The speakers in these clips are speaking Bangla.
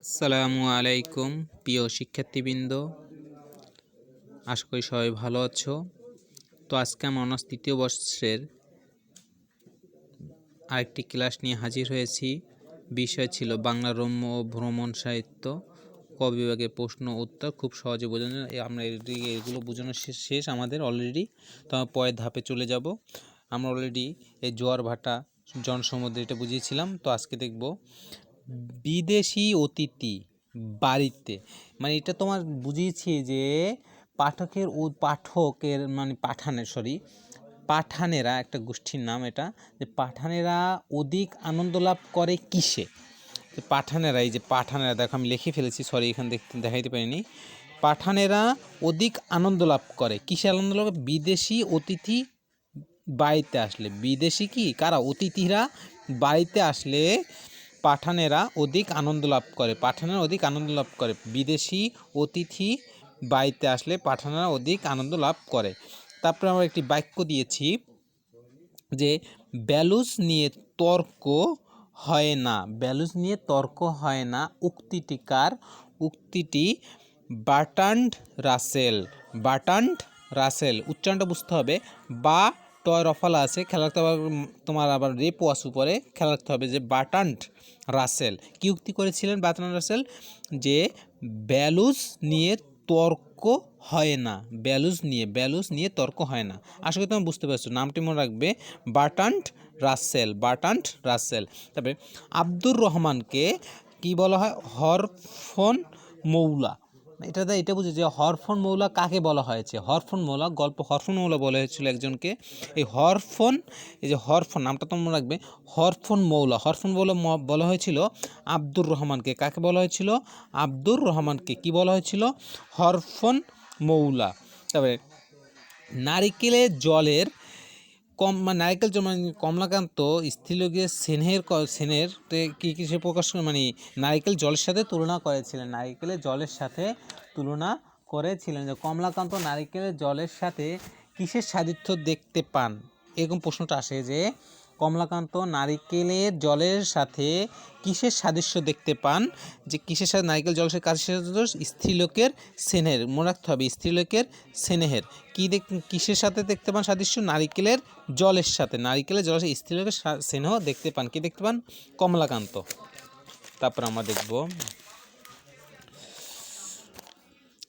আসসালামু আলাইকুম প্রিয় শিক্ষার্থীবৃন্দ, আশা করি সবাই ভালো আছো। তো আজকে আমি অনার্স তৃতীয় বর্ষের আরেকটি ক্লাস নিয়ে হাজির হয়েছি। বিষয় ছিল বাংলা রম্য ও ভ্রমণ সাহিত্য, ক বিভাগের প্রশ্ন উত্তর। খুব সহজে বোঝানো, আমরা এগুলো বোঝানো শেষ আমাদের অলরেডি। তো আমরা পরের ধাপে চলে যাব। আমরা অলরেডি এই জোয়ার ভাটা জনসমুদ্র এটা বুঝিয়েছিলাম। তো আজকে দেখব বিদেশি অতিথি বাড়িতে, মানে এটা তোমার বুঝিয়েছি যে পাঠকের মানে পাঠানেরা একটা গোষ্ঠীর নাম এটা, যে পাঠানেরা অধিক আনন্দ লাভ করে কিসে। পাঠানেরা, এই যে পাঠানেরা, দেখো আমি লিখে ফেলেছি, সরি এখানে দেখাইতে পারিনি। পাঠানেরা অধিক আনন্দ লাভ করে কিসে আনন্দ লাভ? বিদেশি অতিথি বাড়িতে আসলে। বিদেশি কি কারা? অতিথিরা বাড়িতে আসলে পাঠানেরা অধিক আনন্দ লাভ করে। পাঠানেরা অধিক আনন্দ লাভ করে। বিদেশি অতিথি বাড়িতে আসলে পাঠানেরা অধিক আনন্দ লাভ করে। তারপরে আমরা একটি বাক্য দিয়েছি যে ব্যালুস নিয়ে তর্ক হয় না। ব্যালুস নিয়ে তর্ক হয় না উক্তিটি বার্ট্রান্ড রাসেল উচ্চারণটা বুঝতে হবে। বা টয় রফালা আছে, খেলা রাখতে হবে, তোমার আবার রেপো আছে উপরে, খেলা রাখতে হবে যে বার্ট্রান্ড রাসেল কী উক্তি করেছিলেন? বার্ট্রান্ড রাসেল যে ব্যালুস নিয়ে তর্ক হয় না। ব্যালুস নিয়ে তর্ক হয় না। আশা করি তুমি বুঝতে পারছো। নামটি মনে রাখবে, বার্ট্রান্ড রাসেল। তারপরে আব্দুর রহমানকে কি বলা হয়? হরফন মৌলা। এটা বুঝি যে হরফন মৌলা কাকে বলা হয়েছে? হরফন মৌলা, গল্প হরফন মৌলা বলা হয়েছিল একজনকে। এই যে হরফন নামটা তো মনে রাখবে, হরফন মৌলা বলা হয়েছিল আব্দুর রহমানকে। কাকে বলা হয়েছিল? আব্দুর রহমানকে কি বলা হয়েছিল? হরফন মৌলা। তারপরে নারিকেলের জলের নারিকেল জল মানে কমলাকান্ত স্ত্রীলোকের সেনের কী সে প্রকাশ মানে নারিকেল জলের সাথে তুলনা করেছিলেন যে কমলাকান্ত নারিকেলের জলের সাথে কিসের সাদৃশ্য দেখতে পান। এরকম প্রশ্নটা আসে যে কমলাকান্ত নারিকেলের জলের সাথে কিসের সাদৃশ্য দেখতে পান, যে কিসের সাথে নারিকেল জলের সাথে কাছের সাথে? স্ত্রীলোকের স্নেহের, মনে রাখতে হবে, স্ত্রীলোকের স্নেহের কিসের সাথে দেখতে পান সাদৃশ্য? নারিকেলের জলের সাথে স্ত্রীলোকের স্নেহ দেখতে পান। কি দেখতে পান? কমলাকান্ত। তারপর আমরা দেখব,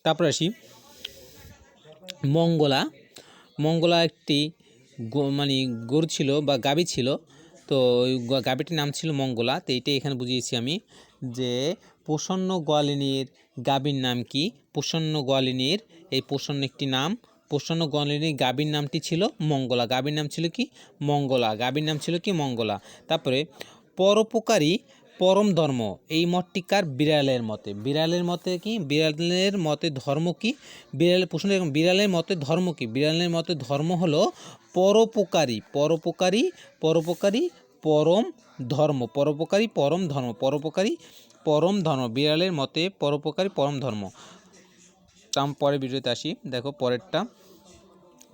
তারপর আসি মঙ্গলা একটি মানে গরু ছিল বা গাভী ছিল। তো ওই গাভীটির নাম ছিল মঙ্গলা। তো এইটাই এখানে বুঝিয়েছি আমি যে প্রসন্ন গোয়ালিনীর গাভীর নাম কি? প্রসন্ন গোয়ালিনীর এই প্রসন্ন একটি নাম। প্রসন্ন গোয়ালিনীর গাভীর নামটি ছিল মঙ্গলা। গাভীর নাম ছিল কি? মঙ্গলা। তারপরে পরোপকারী পরম ধর্ম, এই মতটি কার? বিড়ালের মতে কি? বিড়ালের মতে ধর্ম কি? বিড়ালের মতে ধর্ম কি? বিড়ালের মতে ধর্ম হলো পরোপকারী পরম ধর্ম। বিড়ালের মতে পরোপকারী পরম ধর্ম। পরের ভিডিওতে আসি, দেখো পরেরটা।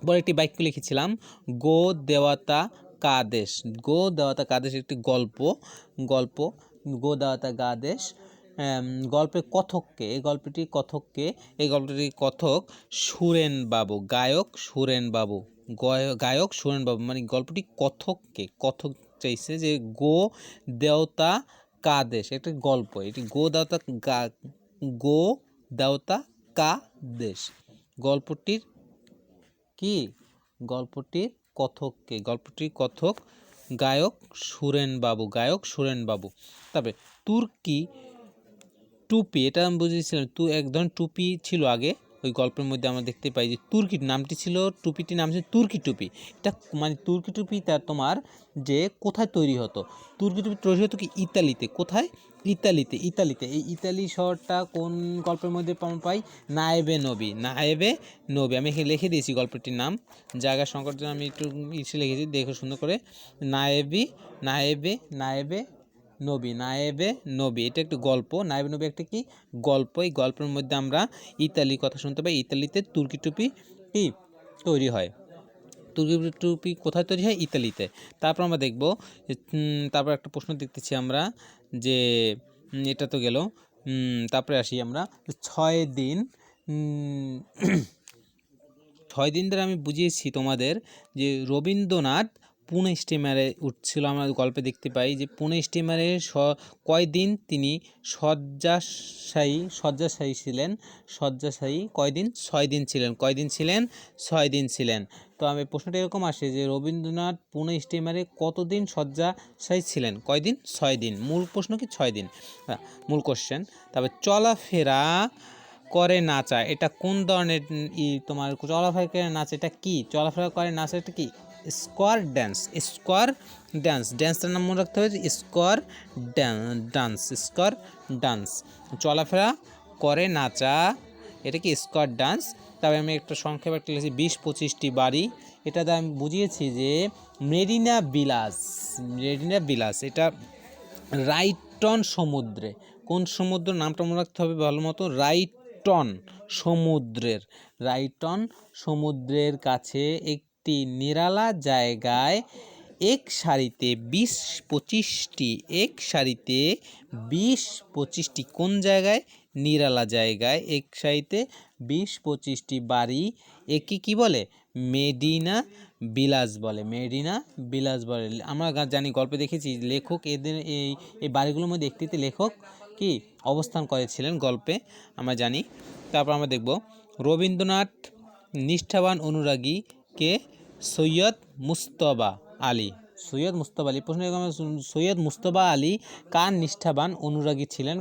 পরে একটি বাক্য লিখেছিলাম, গো দেওয়াতা কাদেশ। একটি গল্প গো দেওয়াতা কাদেশ। গল্পের কথককে, এই গল্পটির কথক সুরেনবাবু, গায়ক সুরেনবাবু মানে গল্পটি কথক চাইছে যে গো দেওতা কাদেশ একটি গল্প। এটি গো দেওতা কাদেশ গল্পটির কথক গায়ক সুরেনবাবু। তবে তুর্কি টুপি, এটা আমি বুঝেছিলাম, এক ধরনের টুপি ছিল আগে। ওই গল্পের মধ্যে আমরা দেখতে পাই যে টুপিটির নাম ছিল তুর্কি টুপি। এটা মানে তুর্কি টুপি তোমার যে কোথায় তৈরি হতো? তুর্কি টুপি তৈরি হতো কি? ইতালিতে। কোথায়? ইতালিতে। এই ইতালি শহরটা কোন গল্পের মধ্যে পাই? নায়েবে নবী। আমি এখানে লিখে দিয়েছি গল্পটির নাম, জায়গা সংকটের জন্য আমি একটু লিখেছি, দেখো সুন্দর করে। নায়েবে নবী, এটা একটি গল্প। নায়েবে নবী একটা কি গল্প। এই গল্পের মধ্যে আমরা ইতালির কথা শুনতে পাই। ইতালিতে তুর্কি টুপি কি তৈরি হয়। তুর্কি টুপি কোথায় তৈরি হয়? ইতালিতে। তারপর আমরা দেখব, তারপর একটা প্রশ্ন দেখতেছি আমরা যে এটা তো গেল, তারপরে আসি আমরা 6 দিন। 6 দিন ধরে আমি বুঝিয়েছি তোমাদের যে রবীন্দ্রনাথ পুনে স্টিমারে উঠছিল। আমরা গল্পে দেখতে পাই যে পুনে স্টিমারে কয়দিন তিনি শয্যাশায়ী ছিলেন। শয্যাশায়ী কয়দিন? 6 দিন ছিলেন। কয়দিন ছিলেন? 6 দিন ছিলেন। তো আমি প্রশ্নটা এরকম আসে যে রবীন্দ্রনাথ পুনে স্টিমারে কতদিন শয্যাশায়ী ছিলেন? কয়দিন? 6 দিন। মূল প্রশ্ন কি 6 দিন, মূল কোশ্চেন। তারপর চলাফেরা করে নাচা, এটা কোন ধরনের তোমার চলাফেরা করে নাচ, এটা কি? চলাফেরা করে নাচ এটা কি? Square dance. স্কোয়ার ড্যান্স, ড্যান্সটার নাম মনে রাখতে হবে স্কোয়ার ডান্স। স্কোয়ার ডান্স, চলাফেরা করে নাচা, এটা কি? Square dance. তবে আমি একটা সংক্ষেপে একটা লিখেছি 20-25টি বাড়ি। এটাতে আমি বুঝিয়েছি যে মেরিনা বিলাস এটা রাইটন সমুদ্রে। কোন সমুদ্র? নামটা মনে রাখতে হবে ভালো মতো। রাইটন সমুদ্রের কাছে একটি নিরালা জায়গায় এক সারিতে 20-25টি কোন জায়গায়? নিরালা জায়গায় এক সারিতে 20-25টি বাড়ি, একে কি বলে? মেরিনা বিলাস বলে। আমরা জানি, গল্পে দেখেছি লেখক এদের এই বাড়িগুলোর মধ্যে একটিতে লেখক কি অবস্থান করেছিলেন গল্পে, আমরা জানি। তারপর আমরা দেখব রবীন্দ্রনাথ নিষ্ঠাবান অনুরাগী কে? সৈয়দ মুজতবা আলী। প্রশ্ন সৈয়দ মুজতবা আলী কার নিষ্ঠাবান অনুরাগী ছিলেন?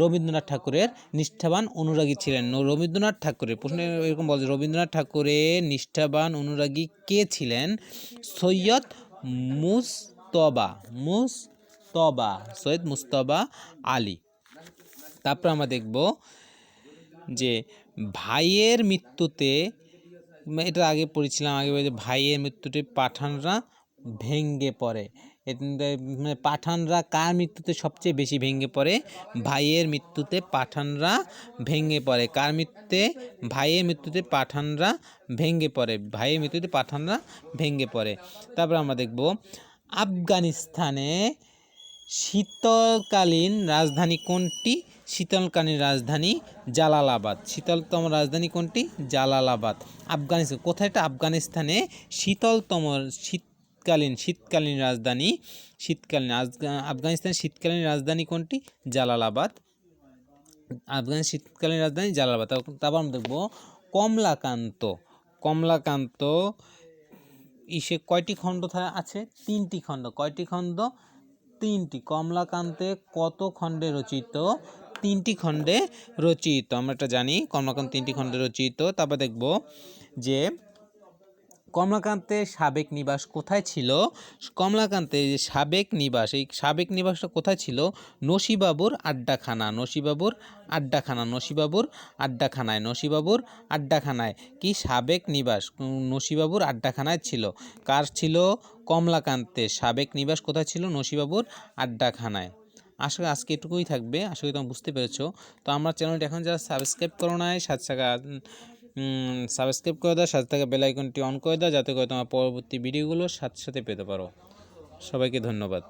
রবীন্দ্রনাথ ঠাকুরের নিষ্ঠাবান অনুরাগী ছিলেন। রবীন্দ্রনাথ ঠাকুরের প্রশ্ন এরকম বলছে, রবীন্দ্রনাথ ঠাকুরের নিষ্ঠাবান অনুরাগী কে ছিলেন? সৈয়দ মুজতবা আলী। তারপর আমরা দেখব যে ভাইয়ের মৃত্যুতে, এটা আগে পড়েছিলাম, ভাইয়ের মৃত্যুতে পাঠানরা ভেঙে পড়ে। পাঠানরা কার মৃত্যুতে সবচেয়ে বেশি ভেঙে পড়ে? ভাইয়ের মৃত্যুতে পাঠানরা ভেঙে পড়ে। কার মৃত্যুতে? ভাইয়ের মৃত্যুতে পাঠানরা ভেঙে পড়ে। তারপর আমরা দেখব আফগানিস্তানে শীতকালীন রাজধানী কোনটি? শীতকালীন রাজধানী জালালাবাদ। শীতলতম রাজধানী কোনটি? জালালাবাদ। আফগানিস্তান কোথায়? এটা আফগানিস্তানে শীতকালীন রাজধানী আফগানিস্তানের শীতকালীন রাজধানী কোনটি? জালালাবাদ। আফগানিস্তানের শীতকালীন রাজধানী জালালাবাদ। তারপর আমরা দেখব কমলাকান্ত ইসে কয়টি খণ্ড আছে? 3টি খণ্ড। কয়টি খণ্ড? 3টি। কমলাকান্তে কত খণ্ডে রচিত? 3টি খণ্ডে রচিত। আমরা এটা জানি, কমলাকান্ত 3টি খণ্ডে রচিত। তারপর দেখব যে কমলাকান্তের সাবেক নিবাস কোথায় ছিল? কমলাকান্তের যে সাবেক নিবাস, এই সাবেক নিবাসটা কোথায় ছিল? নসিবাবুর আড্ডাখানায় কি সাবেক নিবাস? নসিবাবুর আড্ডাখানায় ছিল। কার ছিল? কমলাকান্তের সাবেক নিবাস কোথায় ছিল? নসিবাবুর আড্ডাখানায়। আসলে আজকে এটুকুই থাকবে, আশা করি তোমরা বুঝতে পেরেছো। তো আমার চ্যানেলটি এখন যারা সাবস্ক্রাইব করো নাই, সাবস্ক্রাইব করে দাও, সাথে থাকা বেল আইকনটি অন করে দাও, যাতে করে তোমার পরবর্তী ভিডিওগুলো সাথে সাথে পেতে পারো। সবাইকে ধন্যবাদ।